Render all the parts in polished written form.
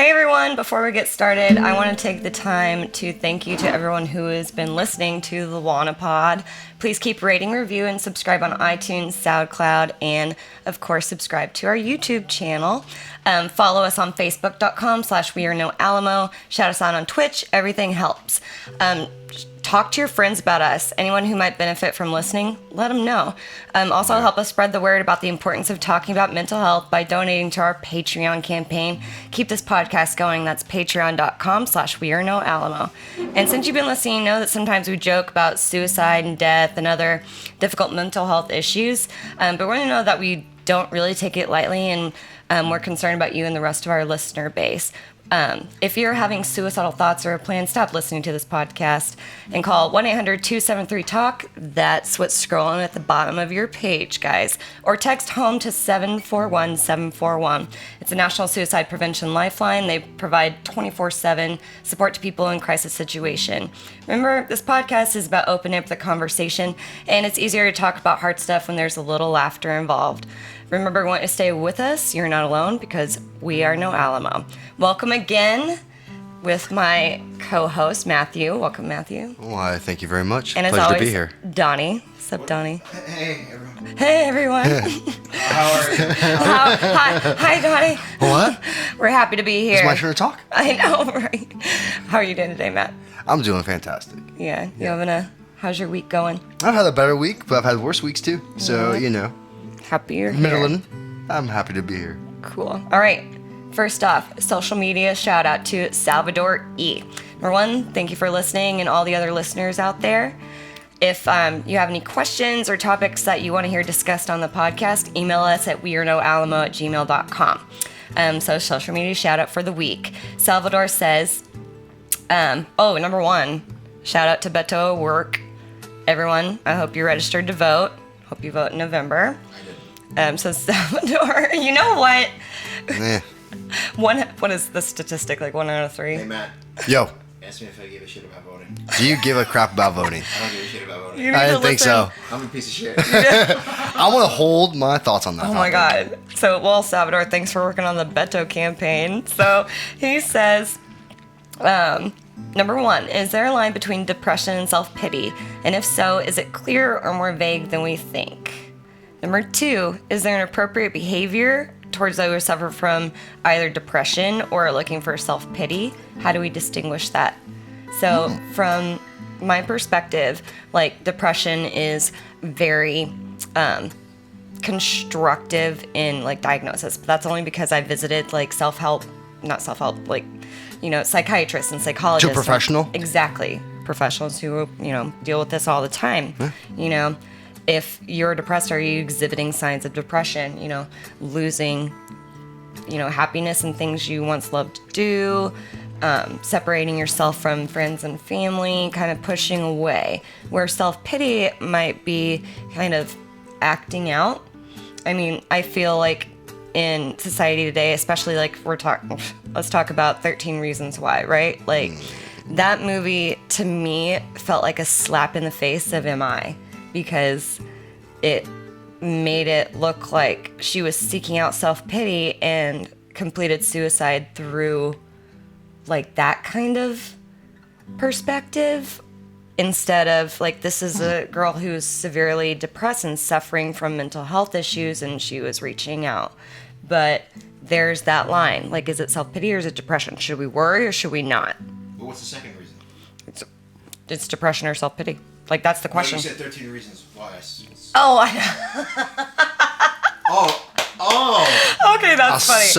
Hey everyone, before we get started, I want to take the time to thank you to everyone who has been listening to the WANA pod. Please keep rating, review, and subscribe on iTunes, SoundCloud, and of course subscribe to our YouTube channel. Follow us on Facebook.com/WeAreNoAlamo. Shout us out on Twitch. Everything helps. Talk to your friends about us. Anyone who might benefit from listening, let them know. Also, help us spread the word about the importance of talking about mental health by donating to our Patreon campaign. Keep this podcast going. That's patreon.com/WeAreNoAlamo. And since you've been listening, know that sometimes we joke about suicide and death and other difficult mental health issues. But we want to know that we don't really take it lightly, and we're concerned about you and the rest of our listener base. If you're having suicidal thoughts or a plan, stop listening to this podcast and call 1-800-273-TALK. That's what's scrolling at the bottom of your page, guys. Or text HOME to 741-741. It's a National Suicide Prevention Lifeline. They provide 24/7 support to people in crisis situation. Remember, this podcast is about opening up the conversation, and it's easier to talk about hard stuff when there's a little laughter involved. Remember, want to stay with us? You're not alone, because we are no Alamo. Welcome again with my co-host, Matthew. Welcome, Matthew. Why, thank you very much. And as Pleasure always, to be here. Donnie. What's up, Donnie? Hey, everyone. Hey, everyone. How are you? Hi, Donnie. What? We're happy to be here. It's my turn to talk. I know, right? How are you doing today, Matt? I'm doing fantastic. Yeah. How's your week going? I've had a better week, but I've had worse weeks too. So, Happy you're here. middling. I'm happy to be here. Cool. All right. First off, social media shout out to Salvador E. Number one, thank you for listening, and all the other listeners out there. If you have any questions or topics that you want to hear discussed on the podcast, email us at wearenoalamo@gmail.com. So social media shout out for the week. Salvador says, number one, shout out to Beto Work. Everyone, I hope you're registered to vote. Hope you vote in November. So Salvador, you know what? What is the statistic? Like 1 out of 3? Hey, Matt. Yo, Ask me if I give a shit about voting. do you give a crap about voting? I don't give a shit about voting. You need I to didn't think listen. so. I'm a piece of shit. I want to hold my thoughts on that. Oh my God. So, Salvador, thanks for working on the Beto campaign. So he says, number one, is there a line between depression and self-pity? And if so, is it clearer or more vague than we think? Number two, is there an appropriate behavior towards those who suffer from either depression or looking for self-pity? How do we distinguish that? So from my perspective, like, depression is very constructive in like diagnosis, but that's only because I visited like psychiatrists and psychologists. To a professional? Exactly. Professionals who, deal with this all the time. Yeah. If you're depressed, are you exhibiting signs of depression? Losing, happiness and things you once loved to do, separating yourself from friends and family, kind of pushing away. Where self-pity might be kind of acting out. I mean, I feel like in society today, especially like let's talk about 13 Reasons Why, right? Like, that movie to me felt like a slap in the face of MI. Because it made it look like she was seeking out self-pity and completed suicide through like that kind of perspective, instead of like, this is a girl who's severely depressed and suffering from mental health issues, and she was reaching out. But there's that line, like, is it self-pity or is it depression? Should we worry or should we not? Well, what's the second reason? It's depression or self-pity. Like, that's the question. No, you said 13 Reasons Why. Oh, I know. Oh. Okay, that's funny.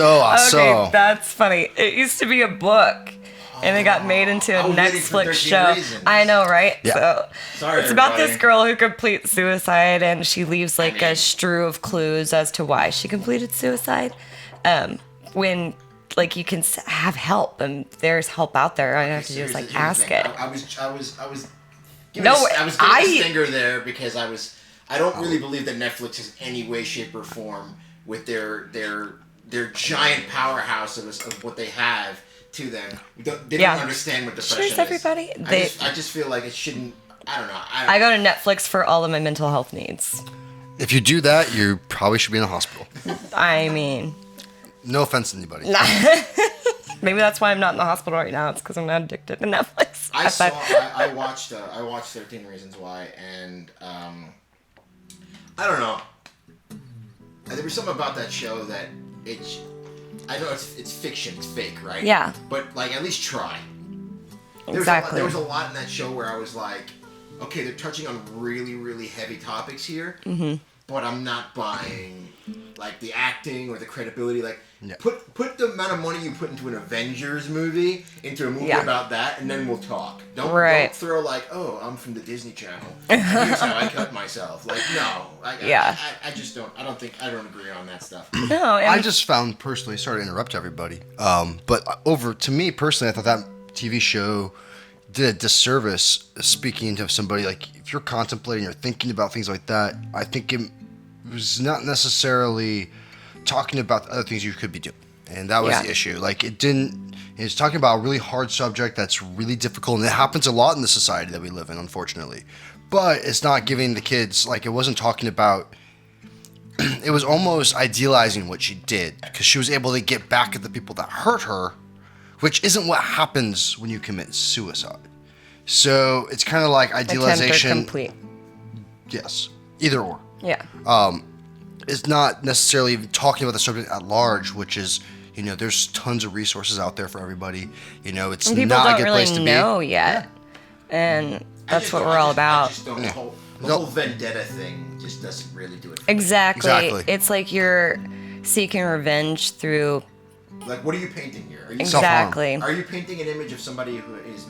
Okay, that's funny. It used to be a book, and it got made into a Netflix show. Reasons. I know, right? Yeah. So Sorry, it's about everybody. this girl who completes suicide, and she leaves like a strew of clues as to why she completed suicide. When like, you can have help, and there's help out there. All you have to do is like ask it. I was giving a stinger there because I don't really believe that Netflix has any way, shape, or form with their giant powerhouse of what they have to them. They don't understand what depression Cheers, everybody. is. I just feel like it shouldn't. I don't know. I go to Netflix for all of my mental health needs. If you do that, you probably should be in a hospital. I mean, No offense to anybody. Maybe that's why I'm not in the hospital right now. It's because I'm not addicted to Netflix. I watched 13 Reasons Why, and I don't know. There was something about that show that I know it's fiction, it's fake, right? Yeah. But like, at least try. Exactly. There was a lot in that show where I was like, okay, they're touching on really, really heavy topics here, but I'm not buying like the acting or the credibility. Like, put the amount of money you put into an Avengers movie into a movie about that, and then we'll talk. Don't throw like, oh, I'm from the Disney Channel. Here's how I cut myself. Like, no, I just don't. I don't agree on that stuff. No, I just found personally. Sorry to interrupt everybody. But to me personally, I thought that TV show did a disservice speaking to somebody like, if you're contemplating or thinking about things like that, I think it was not necessarily talking about the other things you could be doing. And that was the issue. Like, it's talking about a really hard subject that's really difficult, and it happens a lot in the society that we live in, unfortunately. But it's not giving the kids, like, it wasn't talking about, it was almost idealizing what she did, because she was able to get back at the people that hurt her, which isn't what happens when you commit suicide. So it's kind of like idealization. Attempt or complete. Yes, either or. Yeah. It's not necessarily even talking about the subject at large, which is, there's tons of resources out there for everybody. It's and people not a don't good place to really be. know yet, and that's what we're all about. The whole vendetta thing just doesn't really do it. Exactly. It's like you're seeking revenge through. Like, what are you painting here? Exactly. Are you painting an image of somebody who is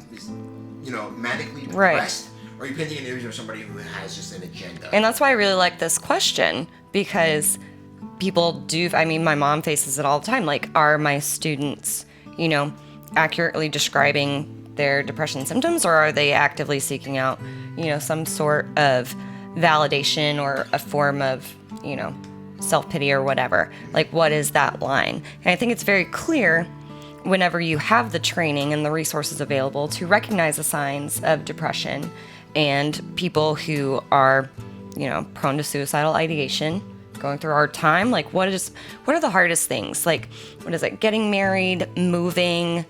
manically depressed? Or are you painting an image of somebody who has just an agenda? And that's why I really like this question, because people do, my mom faces it all the time. Like, are my students, accurately describing their depression symptoms, or are they actively seeking out, some sort of validation or a form of, self-pity or whatever? Like, what is that line? And I think it's very clear whenever you have the training and the resources available to recognize the signs of depression and people who are, prone to suicidal ideation, going through a hard time. Like, what are the hardest things? Like, what is it? Getting married, moving,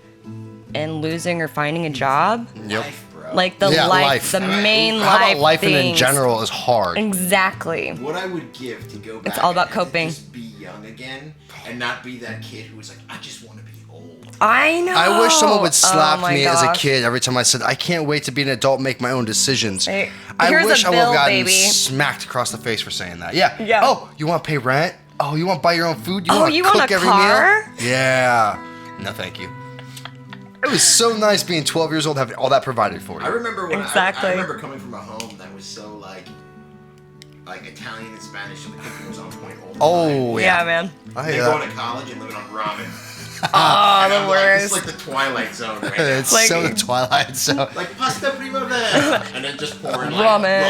and losing or finding a job? Yep. Life, bro. Like the life, the main How life about life things. in general is hard. Exactly. What I would give to go back It's all about and coping. Just be young again and not be that kid who was like, I just want to be old. I know. I wish someone would slap me as a gosh. kid every time I said, I can't wait to be an adult, make my own decisions. Hey, I here's wish a I would have bill, gotten baby. smacked across the face for saying that. Yeah. Yeah. Oh, you want to pay rent? Oh, you want to buy your own food? You want to you cook want a every car? meal? Yeah. No, thank you. It was so nice being 12 years old, having all that provided for you. I remember when Exactly. I remember coming from a home that was so like Italian and Spanish, so the cooking was on point all the time. Oh, Yeah, man. I Then hear going that. to college and living on ramen. Oh, the It's worst. like the Twilight Zone right now. It's like- so the Twilight Zone. Like pasta primavera, and then just pouring Ramen.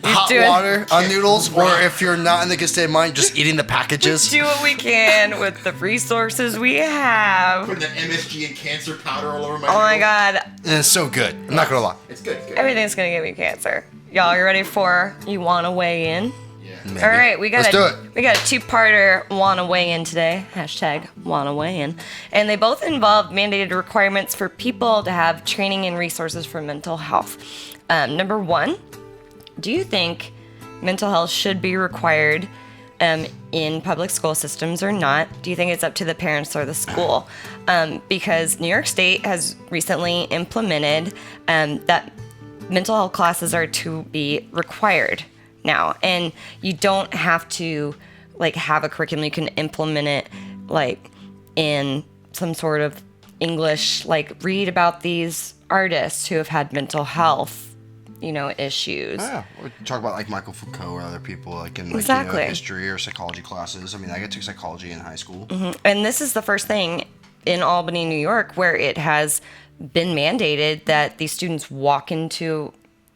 Hot do it. water on noodles, or if you're not in the good state of mind, just eating the packages. Do what we can with the resources we have. Putting that MSG and cancer powder all over my. Oh my noodles. god. And it's so good. I'm not gonna lie. It's good. Good. Everything's gonna give me cancer. Y'all, you ready for You Wanna Weigh In? Yeah. Maybe. All right, we got Let's do it. We got a two-parter Wanna Weigh In today. Hashtag Wanna Weigh In. And they both involve mandated requirements for people to have training and resources for mental health. Number one, do you think mental health should be required in public school systems or not? Do you think it's up to the parents or the school? Because New York State has recently implemented that mental health classes are to be required now, and you don't have to have a curriculum. You can implement it in some sort of English, read about these artists who have had mental health issues. Yeah, or talk about Michael Foucault or other people in Exactly. history or psychology classes. I mean, I took psychology in high school. And this is the first thing in Albany, New York, where it has been mandated that these students walk into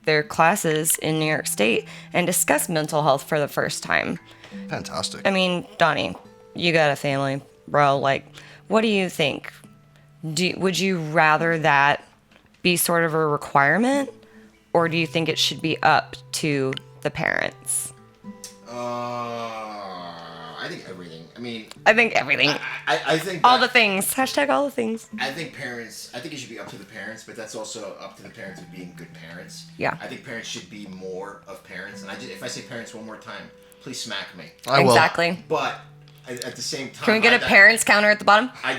their classes in New York State and discuss mental health for the first time. Fantastic. I mean, Donnie, you got a family, bro. What do you think? Would you rather that be sort of a requirement, or do you think it should be up to the parents? I think everything. I mean, I think everything. I think all the things. Hashtag all the things. I think it should be up to the parents, but that's also up to the parents of being good parents. Yeah. I think parents should be more of parents. And if I say parents one more time, please smack me. I will. Exactly. But at the same time, can we get a parents counter at the bottom? I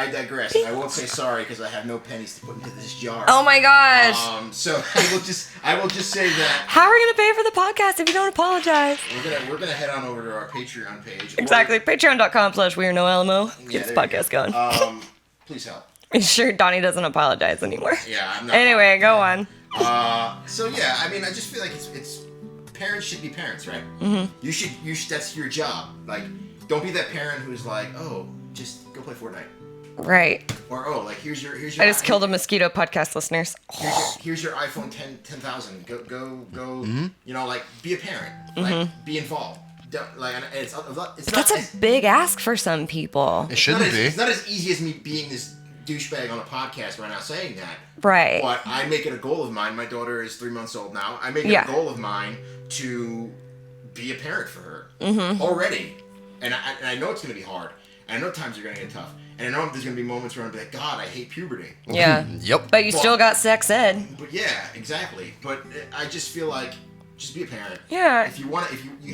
digress. I won't say sorry because I have no pennies to put into this jar. Oh my gosh. So I will just say that. How are we gonna pay for the podcast if you don't apologize? We're gonna head on over to our Patreon page. Exactly. Patreon.com/wearenoalamo. Get this podcast going. Please help. Are you sure Donnie doesn't apologize anymore? Yeah, I'm not. Anyway, go on. So yeah, I mean, I just feel like it's parents should be parents, right? Mm-hmm. You should. That's your job. Like, don't be that parent who's like, oh, just go play Fortnite. Right. Or like here's your. I just killed a mosquito, podcast listeners. Here's your iPhone 10,000. Go. Mm-hmm. You know, like be a parent. Like be involved. It's That's a big ask for some people. It shouldn't be. It's not as easy as me being this douchebag on a podcast right now saying that. Right. But I make it a goal of mine. My daughter is 3 months old now. I make it a goal of mine to be a parent for her already. And I know it's going to be hard. And I know times are going to get tough. And I know there's going to be moments where I'm like, God, I hate puberty. Yeah. Yep. But you still got sex ed. But yeah, exactly. But I just feel like, just be a parent. Yeah. If you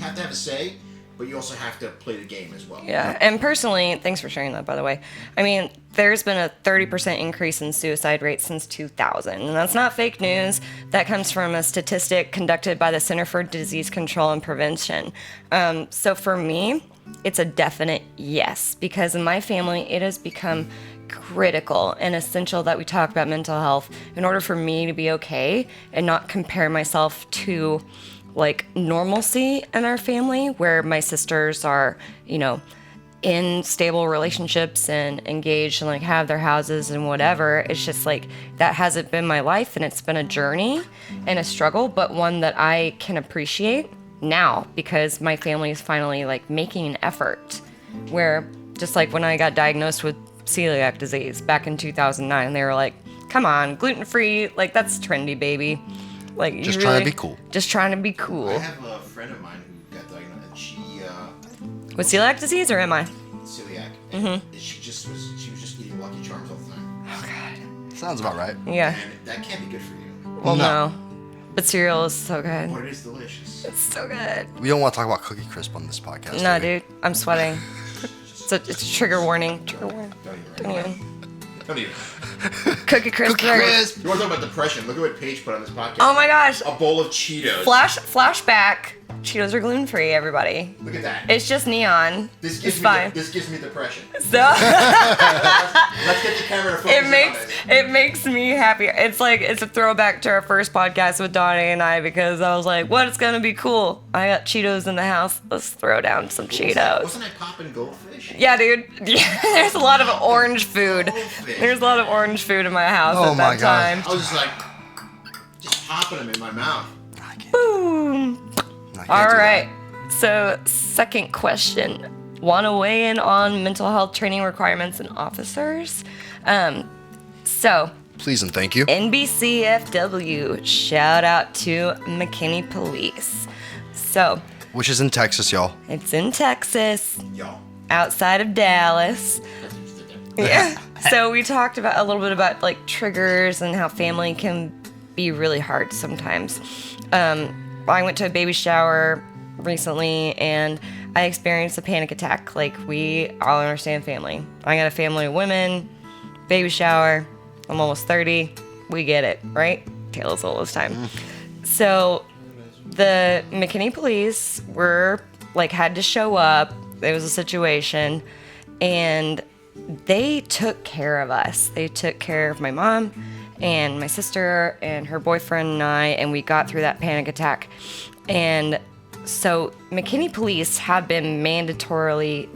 have to have a say, but you also have to play the game as well. Yeah. And personally, thanks for sharing that, by the way. I mean, there's been a 30% increase in suicide rates since 2000. And that's not fake news. That comes from a statistic conducted by the Center for Disease Control and Prevention. So for me, it's a definite yes, because in my family, it has become critical and essential that we talk about mental health in order for me to be okay and not compare myself to like normalcy in our family where my sisters are, you know, in stable relationships and engaged and like have their houses and whatever. It's just like that hasn't been my life, and it's been a journey and a struggle, but one that I can appreciate now because my family is finally like making an effort. Where just like when I got diagnosed with celiac disease back in 2009, they were like, come on, gluten-free, like that's trendy, baby. Like just trying to be cool. Just trying to be cool. I have a friend of mine who got diagnosed, and she with celiac disease or am I? Celiac. And she was just eating Lucky Charms all the time. Oh god. Sounds about right. Yeah. And that can't be good for you. Well, no. But cereal is so good. But it is delicious. It's so good. We don't want to talk about Cookie Crisp on this podcast. No, dude. I'm sweating. It's a trigger warning. Trigger warning. Don't even. Cookie Crisp. Cookie Crisp. You want to talk about depression? Look at what Paige put on this podcast. Oh my gosh. A bowl of Cheetos. Flashback. Cheetos are gluten-free, everybody. Look at that. It's just neon. This gives me this gives me depression. So Let's get the camera to focus on it makes me happy. It's like it's a throwback to our first podcast with Donnie and I because I was like, "What? It's gonna be cool. I got Cheetos in the house. Let's throw down some Cheetos." Wasn't I popping goldfish? Yeah, dude. Yeah, there's a lot of orange food. There's a lot of orange food in my house at that time. I was just like, just popping them in my mouth. Boom. All right. So, second question. Want to weigh in on mental health training requirements and officers? So, please and thank you. NBCFW. Shout out to McKinney Police. So, which is in Texas, y'all. It's in Texas. Y'all. Outside of Dallas. Yeah. So we talked about a little bit about like triggers and how family can be really hard sometimes. I went to a baby shower recently and I experienced a panic attack. Like we all understand family. I got a family of women, baby shower. I'm almost 30. We get it, right? Taylor's all this time. So the McKinney police were like had to show up. There was a situation and they took care of us. They took care of my mom and my sister and her boyfriend and I, and we got through that panic attack. And so McKinney Police have a mandatory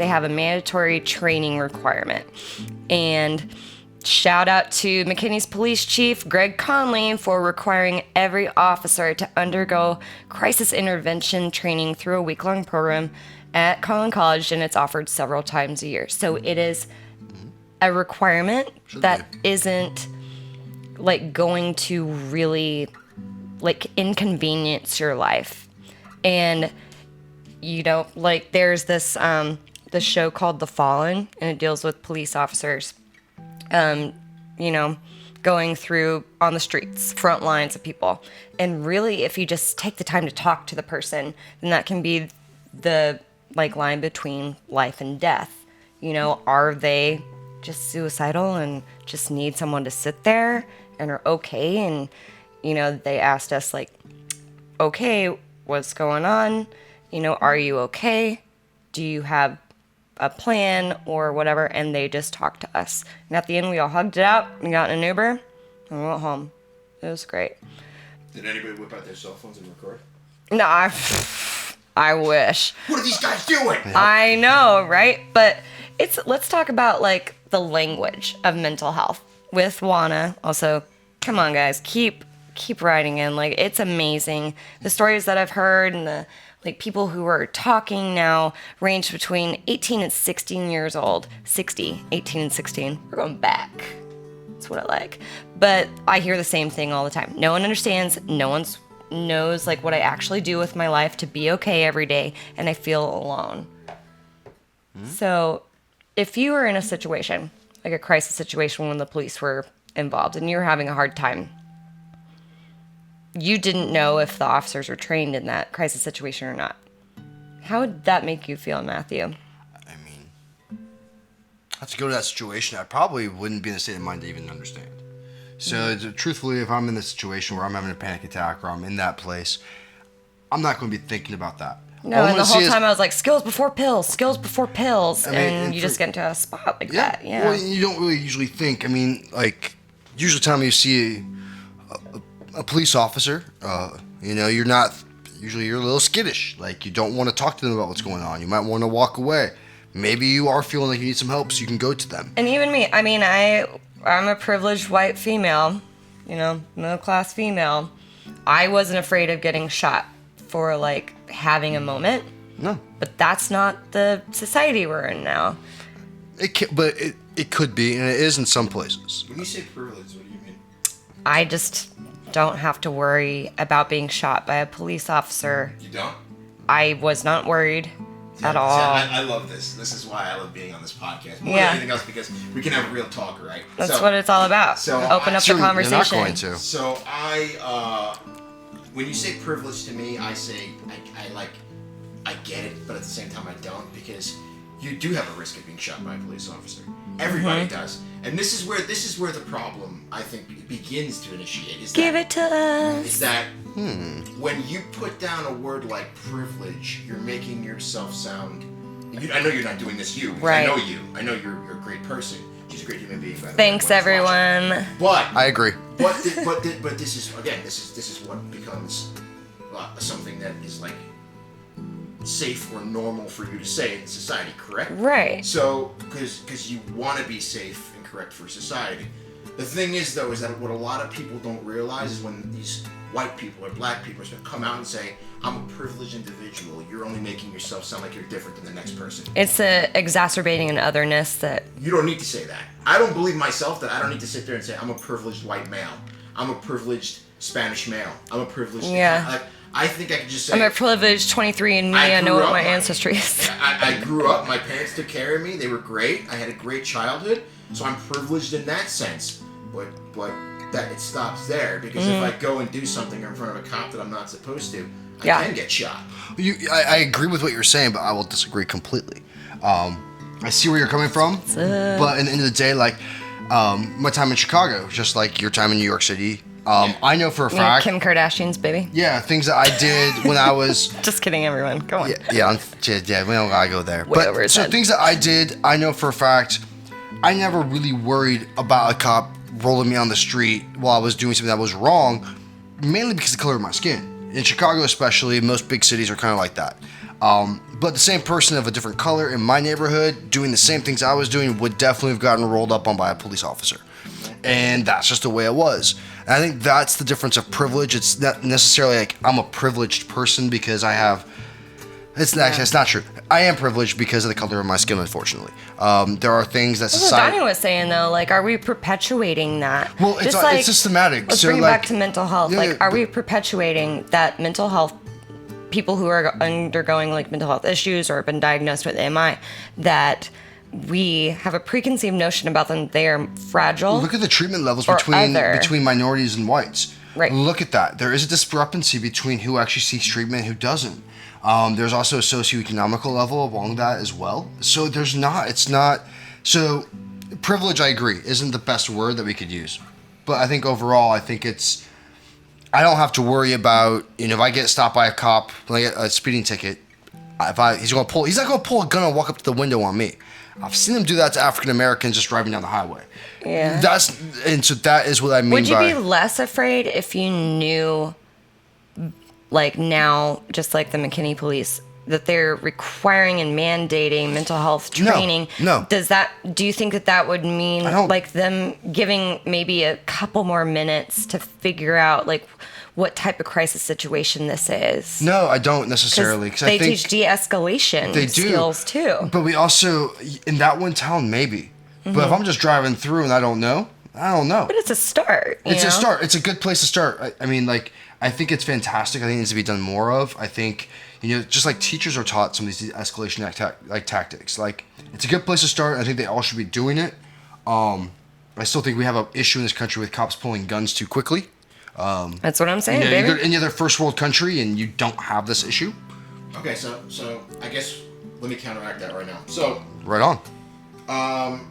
training requirement. And shout out to McKinney's police chief, Greg Conley, for requiring every officer to undergo crisis intervention training through a week-long program at Collin College, and it's offered several times a year. So it is a requirement that isn't like going to really like inconvenience your life. And you know, like there's this the show called The Fallen, and it deals with police officers, going through on the streets, front lines of people. And really, if you just take the time to talk to the person, then that can be the line between life and death. Are they just suicidal and just need someone to sit there and are okay? And, they asked us okay, what's going on? Are you okay? Do you have a plan or whatever? And they just talked to us. And at the end, we all hugged it out. We got in an Uber and we went home. It was great. Did anybody whip out their cell phones and record? No, I wish. What are these guys doing? I know, right? But let's talk about the language of mental health with WANA. Also, come on, guys, keep writing in. It's amazing. The stories that I've heard and the people who are talking now range between 18 and 16 years old. 18 and 16. We're going back. That's what I like. But I hear the same thing all the time. No one understands. No one knows what I actually do with my life to be okay every day, and I feel alone. So if you were in a situation, a crisis situation when the police were involved and you were having a hard time, you didn't know if the officers were trained in that crisis situation or not. How would that make you feel, Matthew? I mean, I have to go to that situation. I probably wouldn't be in a state of mind to even understand. So, truthfully, if I'm in this situation where I'm having a panic attack or I'm in that place, I'm not going to be thinking about that. No, and the whole time I was like, skills before pills, and you just get into a spot like that. Yeah. Well, you don't really usually think. Usually time you see a police officer, you're a little skittish. You don't want to talk to them about what's going on. You might want to walk away. Maybe you are feeling like you need some help, so you can go to them. And even me, I'm a privileged white female, middle class female. I wasn't afraid of getting shot for having a moment. No. But that's not the society we're in now. It could be, and it is in some places. When you say privilege, what do you mean? I just don't have to worry about being shot by a police officer. You don't? I was not worried at all. I love this. This is why I love being on this podcast. More than anything else, because we can have a real talk, right? That's what it's all about. So open up the conversation. You're not going to. So when you say privilege to me, I say I get it, but at the same time I don't, because you do have a risk of being shot by a police officer. Everybody does, and this is where the problem, I think, begins to initiate. Give it to us. Is that when you put down a word like privilege, you're making yourself sound. I know you're not doing this, right? I know you. I know you're a great person. She's a great human being. By the Thanks, way, everyone. But I agree. But this is what becomes something that is safe or normal for you to say in society, correct? Right. So, because you want to be safe and correct for society. The thing is, though, is that what a lot of people don't realize is when these white people or black people come out and say, I'm a privileged individual, you're only making yourself sound like you're different than the next person. It's exacerbating an otherness that... You don't need to say that. I don't believe myself that I don't need to sit there and say, I'm a privileged white male. I'm a privileged Spanish male. I'm a privileged... Yeah. I think I could just say... I'm a privileged 23andMe. I know what my ancestry is. I grew up. My parents took care of me. They were great. I had a great childhood. So I'm privileged in that sense. But that it stops there. Because if I go and do something in front of a cop that I'm not supposed to, I can get shot. I agree with what you're saying, but I will disagree completely. I see where you're coming from. But at the end of the day, my time in Chicago, just like your time in New York City... I know for a fact... Kim Kardashian's baby? Yeah, things that I did when I was... Just kidding, everyone. Go on. Yeah, we don't gotta go there. Way over his head. Things that I did, I know for a fact, I never really worried about a cop rolling me on the street while I was doing something that was wrong, mainly because of the color of my skin. In Chicago especially, most big cities are kind of like that. But the same person of a different color in my neighborhood doing the same things I was doing would definitely have gotten rolled up on by a police officer. And that's just the way it was. And I think that's the difference of privilege. It's not necessarily I'm a privileged person because I have... It's not true. I am privileged because of the color of my skin, unfortunately. There are things that society... That's what Donnie was saying, though. Are we perpetuating that? Well, it's systematic. Let's bring it back to mental health. Are we perpetuating that mental health people who are undergoing like mental health issues or have been diagnosed with AMI, that we have a preconceived notion about them. They are fragile. Look at the treatment levels or between minorities and whites. Right. Look at that. There is a discrepancy between who actually seeks treatment and who doesn't. There's also a socioeconomical level along that as well. So so privilege, I agree, isn't the best word that we could use. But I think overall, I don't have to worry about, if I get stopped by a cop, like a speeding ticket, he's not going to pull a gun and walk up to the window on me. I've seen him do that to African Americans just driving down the highway. Yeah. So that is what I mean by... Would you be less afraid if you knew, like now, just like the McKinney police, that they're requiring and mandating mental health training? No. Do you think that would mean like them giving maybe a couple more minutes to figure out like what type of crisis situation this is? No, I don't necessarily. Because they teach de-escalation skills too. But we also, in that one town, maybe. Mm-hmm. But if I'm just driving through and I don't know. But it's a start. It's a start. It's a good place to start. I mean, like, I think it's fantastic. I think it needs to be done more of. I think, just like teachers are taught some of these de-escalation tactics. Like, it's a good place to start. I think they all should be doing it. I still think we have an issue in this country with cops pulling guns too quickly. That's what I'm saying, baby. You go to any other first world country and you don't have this issue. Okay, so I guess let me counteract that right now. So right on.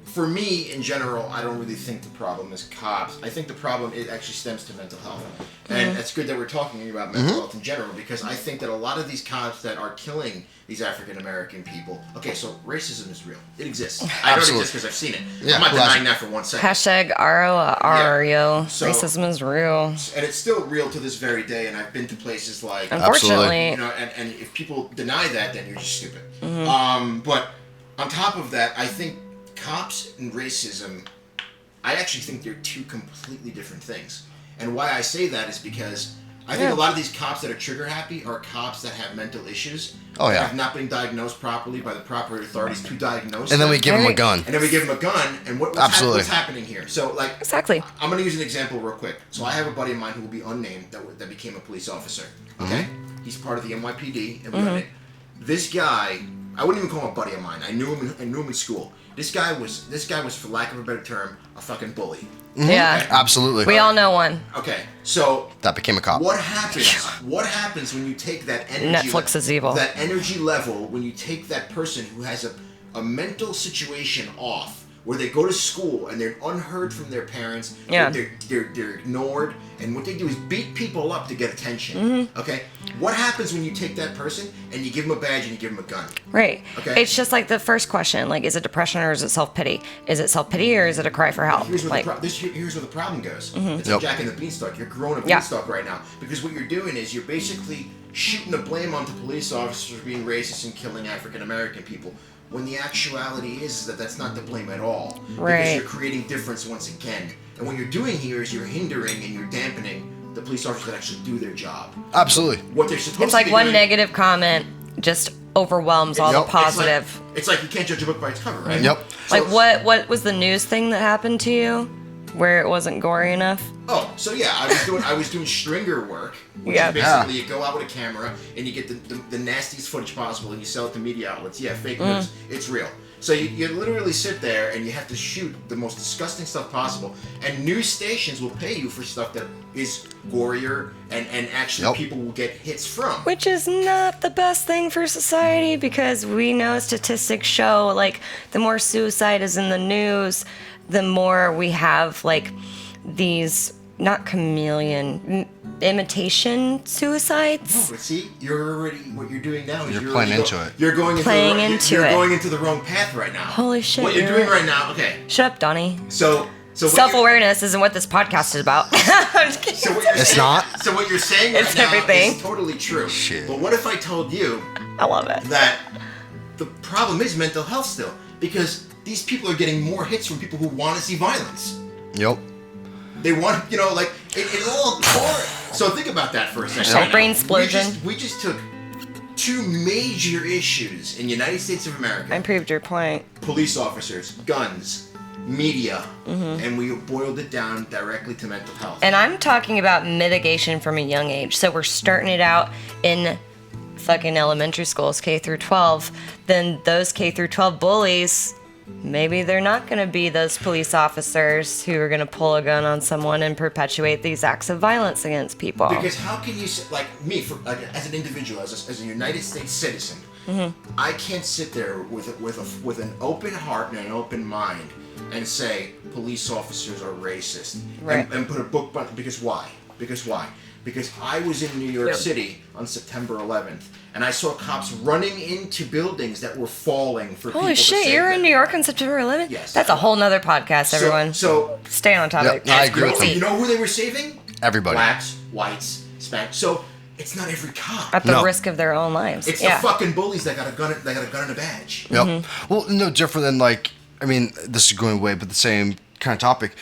For me, in general, I don't really think the problem is cops. I think the problem actually stems to mental health, and it's good that we're talking about mental health in general, because I think that a lot of these cops that are killing these African American people. Okay, so racism is real. It exists. I know it exists because I've seen it. Yeah, I'm not denying that for 1 second. Hashtag RO. Racism is real. And it's still real to this very day, and I've been to places like... Unfortunately. And if people deny that, then you're just stupid. But on top of that, I think cops and racism, I actually think they're two completely different things. And why I say that is because I think a lot of these cops that are trigger happy are cops that have mental issues. That have not been diagnosed properly by the proper authorities to diagnose And then we give them a gun. And then we give them a gun. And what's happening here? So, like, exactly. I'm going to use an example real quick. So I have a buddy of mine who will be unnamed that became a police officer. Okay? He's part of the NYPD. And this guy, I wouldn't even call him a buddy of mine. I knew him in school. This guy was, for lack of a better term, a fucking bully. Yeah, absolutely. We all know one. Okay, so that became a cop. What happens? What happens when you take that energy? Netflix is evil. That energy level, when you take that person who has a mental situation off, where they go to school and they're unheard from their parents. They're ignored, and what they do is beat people up to get attention. Okay, what happens when you take that person and you give them a badge and you give them a gun? Right. Okay. It's just like the first question, like, is it depression or is it self-pity? Is it self-pity or is it a cry for help? Here's where the problem goes. It's like Jack and the Beanstalk. You're growing a beanstalk right now, because what you're doing is you're basically shooting the blame onto police officers for being racist and killing African American people, when the actuality is that that's not the blame at all. Right. Because you're creating difference once again. And what you're doing here is you're hindering and you're dampening the police officers that actually do their job. Absolutely. What they're supposed It's like to be one doing, negative comment just overwhelms all the positive. It's like you can't judge a book by its cover, right? Yep. So, like what was the news thing that happened to you where it wasn't gory enough? Oh, so yeah, I was doing stringer work, which is basically you go out with a camera and you get the nastiest footage possible and you sell it to media outlets. Yeah, fake news. It's real. So you literally sit there and you have to shoot the most disgusting stuff possible, and news stations will pay you for stuff that is gorier and actually people will get hits from. Which is not the best thing for society, because we know statistics show, like, the more suicide is in the news, the more we have, like, these, not chameleon, imitation suicides. No, but see, what you're doing now is you're playing into it. You're going into the wrong path right now. Holy shit. What you're doing right now, okay. Shut up, Donnie. So self-awareness isn't what this podcast is about. I'm just kidding. So what you're it's not? So what you're saying right now everything. is totally true. Shit. But what if I told you I love it. that the problem is mental health still? Because these people are getting more hits from people who want to see violence. Yep. They want, it's all core. So think about that for a second. Right, brain explosion. We just took two major issues in the United States of America. I proved your point. Police officers, guns, media, and we boiled it down directly to mental health. And I'm talking about mitigation from a young age. So we're starting it out in fucking elementary schools, K through 12. Then those K through 12 bullies, maybe they're not going to be those police officers who are going to pull a gun on someone and perpetuate these acts of violence against people. Because how can you, like me, as an individual, as a United States citizen, I can't sit there with an open heart and an open mind and say police officers are racist, right, and put a book on, because why? Because I was in New York City on September 11th, and I saw cops running into buildings that were falling for people to Holy shit, save you were them. in New York on September 11th? Yes. That's a whole nother podcast, everyone. So stay on topic. Yep, I agree with you know who they were saving? Everybody. Blacks, whites, Hispanics. So it's not every cop. At the risk of their own lives. It's the fucking bullies that got a gun. They got a gun and a badge. Yep. Well, no different than like, I mean, this is going away, but the same kind of topic.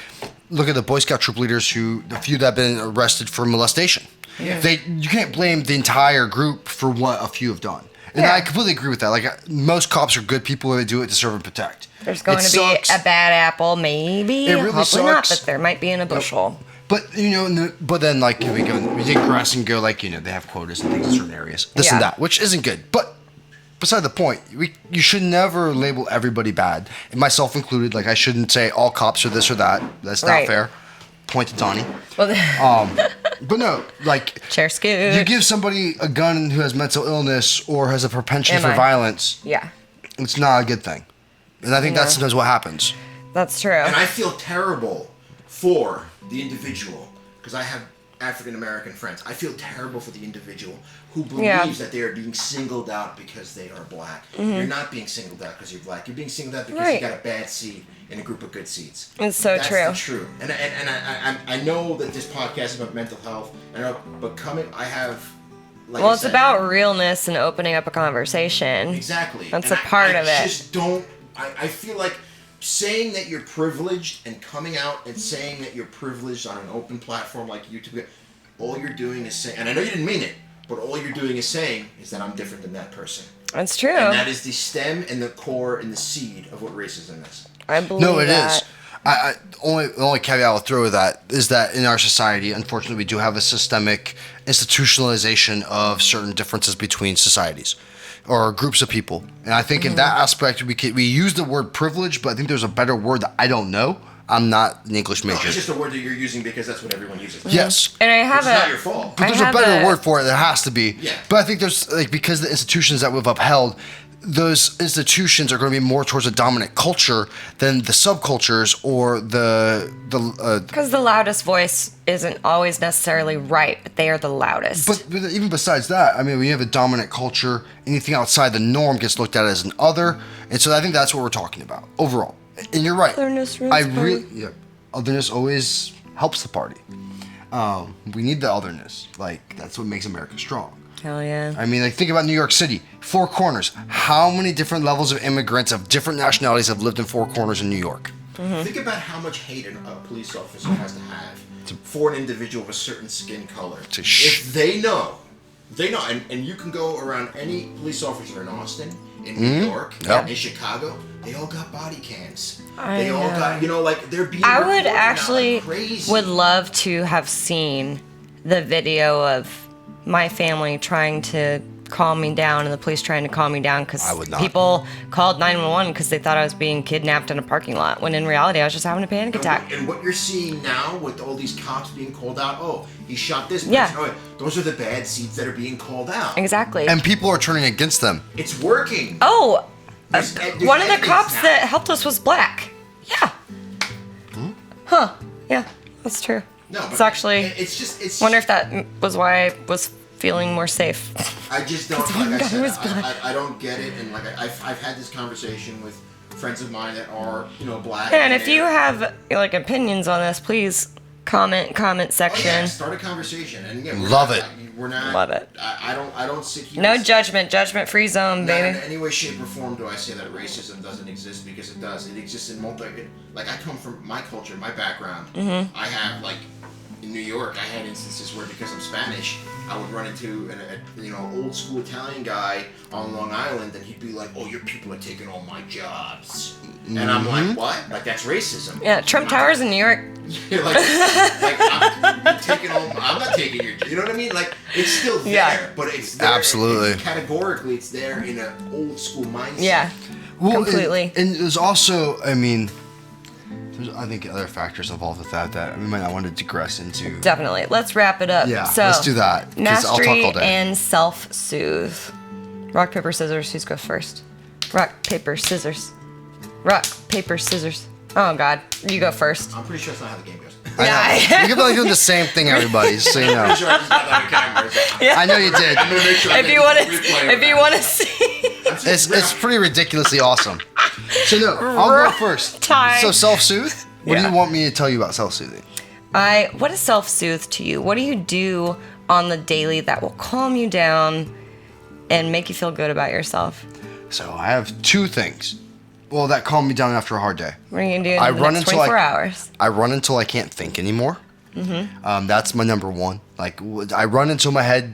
Look at the Boy Scout troop leaders the few that have been arrested for molestation. Yeah. You can't blame the entire group for what a few have done. And I completely agree with that. Like, most cops are good people who do it to serve and protect. There's going to be a bad apple, maybe. It really Hopefully not, sucks. but there might be in a bushel. But, you know, but then, like, we digress and go, like, you know, they have quotas and things in certain areas. This and that, which isn't good. But beside the point, you should never label everybody bad, and myself included. Like, I shouldn't say all cops are this or that. That's not fair. Point to Donnie. Well, but no, like, Chair scoot. you give somebody a gun who has mental illness or has a propensity for violence. Yeah. It's not a good thing. And I think that's sometimes what happens. That's true. And I feel terrible for the individual, because I have African American friends. I feel terrible for the individual who believes that they are being singled out because they are black. You're not being singled out because you're black. You're being singled out because you got a bad seat in a group of good seats. It's so true. That's the truth. And I know that this podcast is about mental health, but I have. Like well, it's about realness and opening up a conversation. Exactly. That's a part of it. I just don't. I feel like saying that you're privileged and coming out and saying that you're privileged on an open platform like YouTube, all you're doing is saying, and I know you didn't mean it, but all you're doing is saying is that I'm different than that person. That's true. And that is the stem and the core and the seed of what racism is. I believe that. No, it is. The only caveat I'll throw with that is that in our society, unfortunately, we do have a systemic institutionalization of certain differences between societies or groups of people. And I think in that aspect, we use the word privilege, but I think there's a better word that I don't know. I'm not an English major. No, it's just a word that you're using because that's what everyone uses. Yes. And I have it's not your fault. But there's a better word for it. There has to be. Yeah. But I think there's, like, because the institutions that we've upheld, those institutions are going to be more towards a dominant culture than the subcultures or because the loudest voice isn't always necessarily right, but they are the loudest. But even besides that, I mean, when you have a dominant culture, anything outside the norm gets looked at as an other, and so I think that's what we're talking about overall. And you're right. Otherness otherness always helps the party. We need the otherness. Like, that's what makes America strong. Hell yeah. I mean, like, think about New York City. Four Corners. How many different levels of immigrants of different nationalities have lived in Four Corners in New York? Think about how much hate a police officer has to have for an individual of a certain skin color. If they know, and you can go around any police officer in Austin, in New York, in Chicago, they all got body cams. They all got, like, they're being I would recorded actually like crazy. would love to have seen the video of my family trying to calm me down and the police trying to calm me down because people called 911 because they thought I was being kidnapped in a parking lot, when in reality I was just having a panic attack. And what you're seeing now with all these cops being called out, he shot this person. Yeah. Oh, those are the bad seeds that are being called out. Exactly. And people are turning against them. It's working. Oh, There's one of the cops that helped us was black. Yeah. Huh. Yeah, that's true. No, but it's actually. It's. Wonder if that was why I was feeling more safe. I just don't. Like I said, I don't get it, and like I've had this conversation with friends of mine that are black. Yeah, and if you have like opinions on this, please comment section. Oh, yeah, start a conversation, and again, love it. We're not. Love it. I don't sit here. No judgment free zone, baby. Not in any way, shape, or form do I say that racism doesn't exist, because it does. It exists in like I come from my culture, my background. Mm-hmm. I have in New York, I had instances where, because I'm Spanish, I would run into an old school Italian guy on Long Island, and he'd be like, "Oh, your people are taking all my jobs." And I'm like, what? Like, that's racism. Yeah, Trump Towers in New York. You're like I'm taking all. I'm not taking your. You know what I mean? Like, it's still there, but it's there. Absolutely. It's categorically, it's there in an old school mindset. Yeah, completely. And there's also, I mean, there's, I think, other factors involved with that we might not want to digress into. Definitely. Let's wrap it up. Yeah, so, let's do that. 'Cause I'll talk mastery all day. and self-soothe. Rock, paper, scissors. Who's go first? Rock, paper, scissors. Rock, paper, scissors. Oh, God. You go first. I'm pretty sure that's not how the game goes. I know. We could be like doing the same thing, everybody, so you know. I'm pretty sure I just got that on camera. So Yeah. I know you did. I'm gonna make sure. If you want to see. It's pretty ridiculously awesome. So no, I'll go first. Time. So self-soothe? What do Yeah. you want me to tell you about self-soothing? What is self-soothe to you? What do you do on the daily that will calm you down and make you feel good about yourself? So I have two things. Well, that calm me down after a hard day. What are you going to do in the next 24 hours? I run until I can't think anymore. That's my number one. Like, I run until my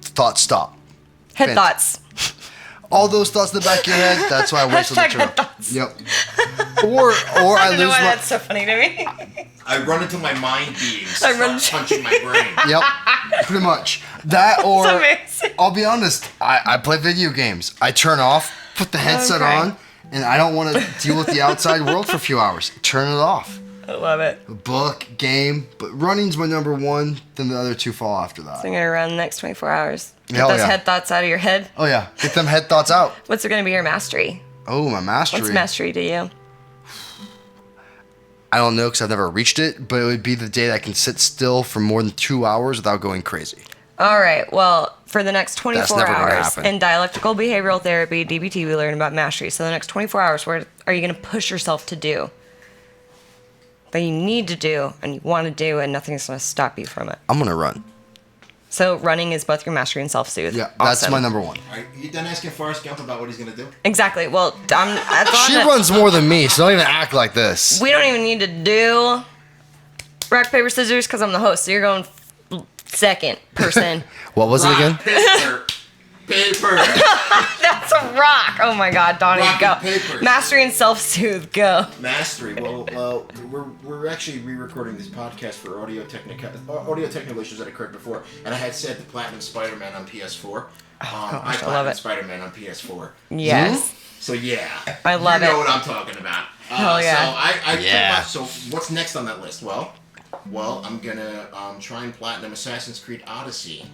thoughts stop. Head thoughts. All those thoughts in the back of your head, that's why I wait till the Hashtag turn. head thoughts. Yep. Or I I don't know lose why my... that's so funny to me. I run until my mind beings I run- start punching my brain. Yep, pretty much. That or, It's amazing. I'll be honest, I play video games. I turn off, put the headset Okay. on, and I don't want to deal with the outside world for a few hours. Turn it off. I love it. Book, game, but running's my number one, then the other two fall after that. So I'm going to run the next 24 hours. Get Hell those yeah. head thoughts out of your head. Oh yeah, get them head thoughts out. What's going to be your mastery? Oh, my mastery. What's mastery to you? I don't know because I've never reached it, but it would be the day that I can sit still for more than 2 hours without going crazy. All right. Well, for the next 24 never gonna hours happen. in dialectical behavioral therapy, DBT, we learn about mastery. So the next 24 hours, what are you going to push yourself to do? That you need to do and you want to do, and nothing's going to stop you from it. I'm gonna run. So running is both your mastery and self-soothe. Yeah, that's Awesome. my number one. Are you done asking Forrest Gump about what he's gonna do? Exactly. Well, She runs more than me, so don't even act like this. we don't even need to do rock, paper, scissors because I'm the host. So you're going second person. What was it again? Paper. That's a rock. Oh my God, Donnie, Rock go. and paper. Mastery and self-soothe, go. Mastery. Well, we're actually re-recording this podcast for audio technical issues that occurred before, and I had said the Platinum Spider-Man on PS4. gosh, I love it. Spider-Man on PS4. Yes. So yeah, I love you know it. what I'm talking about. Hell yeah. So what's next on that list? Well, I'm gonna try and platinum Assassin's Creed Odyssey.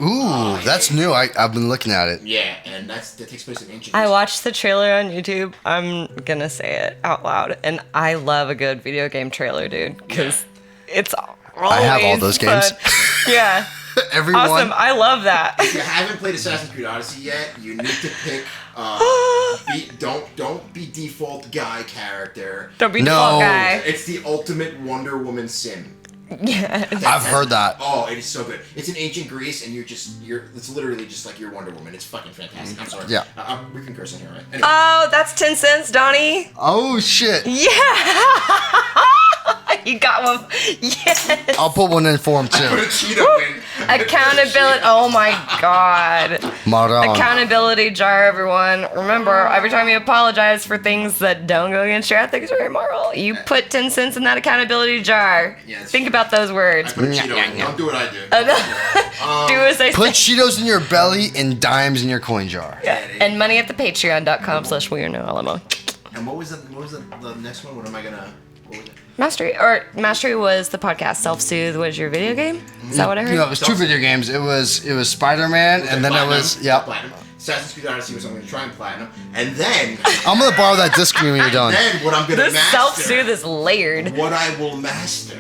Ooh, that's new. I've been looking at it. Yeah, and that takes place in ancient. I watched the trailer on YouTube. I'm gonna say it out loud, and I love a good video game trailer, dude, because it's always I have all those games. fun. Yeah, Everyone. awesome. I love that. If you haven't played Assassin's Creed Odyssey yet, you need to pick. Don't be default guy character. Don't be No. default guy. It's the ultimate Wonder Woman sim. Yeah. I've heard that. Oh, it is so good. It's in ancient Greece, and it's literally just like your Wonder Woman. It's fucking fantastic. I'm sorry. Yeah. We can curse in here, right? Anyway. Oh, that's 10 cents, Donnie. Oh shit. Yeah. You got one. Yes. I'll put one in for him Put a too. Cheeto in. Accountability. Oh my God. Maron. Accountability jar, everyone. Remember, every time you apologize for things that don't go against your ethics or your moral, you put 10 cents in that accountability jar. Yeah, it's Think true. about those I words. put a Cheeto in. Don't do what I do. Do as I Put say. Cheetos in your belly and dimes in your coin jar. Yeah. And money at the patreon.com/wearenoalamo. And what was the next one? What am I gonna? What was it? Mastery was the podcast. Self-soothe was your video game. Is that what I heard? No, it was two video games. It was Spider-Man, and then it was Platinum. Assassin's Creed Odyssey was something to try and platinum, and then I'm gonna borrow that disc from you when you're done. then what I'm gonna This master. self-soothe is layered. What I will master.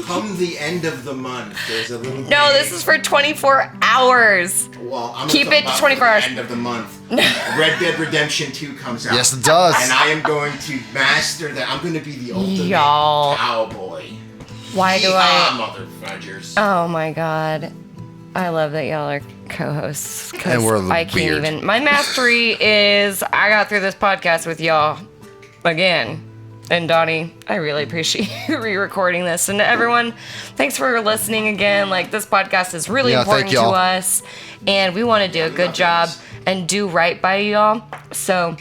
Come the end of the month, there's a little. No, this is for 24 hours. Well, I'm Keep it to 24 hours. End of the month. Red Dead Redemption 2 comes out. Yes, it does. And I am going to master that. I'm going to be the ultimate Y'all. cowboy. Why do Yeehaw, motherfudgers. Oh my God. I love that y'all are co-hosts. 'cause And we're I can't weird. even. My mastery is I got through this podcast with y'all again. And Donnie, I really appreciate you re-recording this. And to everyone, thanks for listening again. Like, this podcast is really Yeah, important thank to y'all. us. And we want to do a good job and do right by y'all. So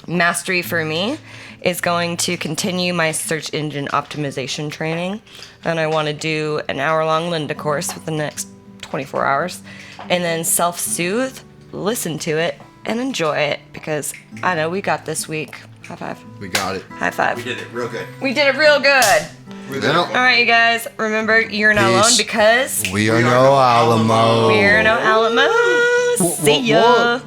Mastery for me is going to continue my search engine optimization training. And I want to do an hour-long Linda course within the next 24 hours. And then self-soothe, listen to it, and enjoy it. Because I know we got this week. High five. We got it. High five. We did it real good. We did it real good. Well, All right, you guys. Remember, you're not alone because we are no Alamo. we're no Alamo. See ya.